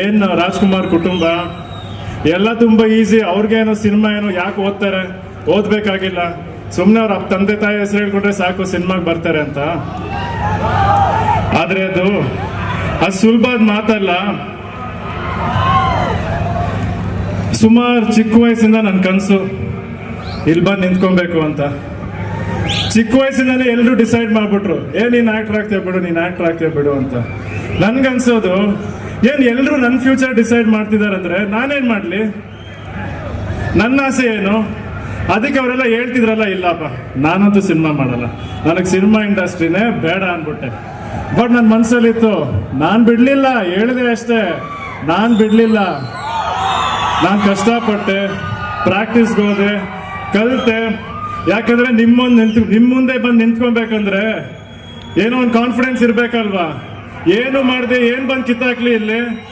ಏನು ರಾಜ್ಕುಮಾರ್ ಕುಟುಂಬ ಎಲ್ಲ ತುಂಬಾ ಈಸಿ. ಅವ್ರಿಗೇನೋ ಸಿನಿಮಾ ಏನೋ ಯಾಕೆ ಓದ್ತಾರೆ, ಓದ್ಬೇಕಾಗಿಲ್ಲ, ಸುಮ್ಮನೆ ಅವ್ರ ತಂದೆ ತಾಯಿ ಹೆಸರು ಹೇಳ್ಕೊಂಡ್ರೆ ಸಾಕು ಸಿನಿಮಾಗೆ ಬರ್ತಾರೆ ಅಂತ. ಆದ್ರೆ ಅದು ಸುಲಭದ ಮಾತಲ್ಲ. ಸುಮಾರು ಚಿಕ್ಕ ವಯಸ್ಸಿಂದ ನನ್ನ ಕನಸು ಇಲ್ಲಿ ಬಂದು ನಿಂತ್ಕೊಬೇಕು ಅಂತ. ಚಿಕ್ಕ ವಯಸ್ಸಿನಲ್ಲಿ ಎಲ್ಲರೂ ಡಿಸೈಡ್ ಮಾಡ್ಬಿಟ್ರು, ನೀನ್ ಆಕ್ಟರ್ ಆಗ್ತೇ ಬಿಡು, ನೀನ್ ಆಕ್ಟರ್ ಆಗ್ತೇ ಬಿಡು ಅಂತ. ನನ್ಗನ್ಸೋದು ಎಲ್ಲರೂ ನನ್ನ ಫ್ಯೂಚರ್ ಡಿಸೈಡ್ ಮಾಡ್ತಿದಾರೆ ಅಂದ್ರೆ ನಾನೇನ್ ಮಾಡ್ಲಿ, ನನ್ನ ಆಸೆ ಏನು. ಅದಕ್ಕೆ ಅವರೆಲ್ಲ ಹೇಳ್ತಿದ್ರಲ್ಲ, ಇಲ್ಲಪ್ಪ ನಾನಂತೂ ಸಿನಿಮಾ ಮಾಡಲ್ಲ, ನನಗೆ ಸಿನಿಮಾ ಇಂಡಸ್ಟ್ರಿನೇ ಬೇಡ ಅನ್ಬಿಟ್ಟೆ. ಬಟ್ ನನ್ನ ಮನ್ಸಲ್ಲಿತ್ತು, ನಾನು ಬಿಡ್ಲಿಲ್ಲ, ಹೇಳಿದೆ ಅಷ್ಟೇ, ನಾನು ಬಿಡ್ಲಿಲ್ಲ. ನಾನು ಕಷ್ಟಪಟ್ಟೆ, ಪ್ರಾಕ್ಟೀಸ್ಗೆ ಹೋದೆ, ಕಲಿತೆ. ಯಾಕಂದ್ರೆ ನಿಮ್ಮ ಮುಂದೆ ಬಂದು ನಿಂತ್ಕೊಬೇಕಂದ್ರೆ ಏನೋ ಒಂದು ಕಾನ್ಫಿಡೆನ್ಸ್ ಇರ್ಬೇಕಲ್ವಾ. ಏನು ಮಾಡಿದೆ, ಏನ್ ಬಂದು ಕಿತ್ತಾಕ್ಲಿ ಇಲ್ಲಿ.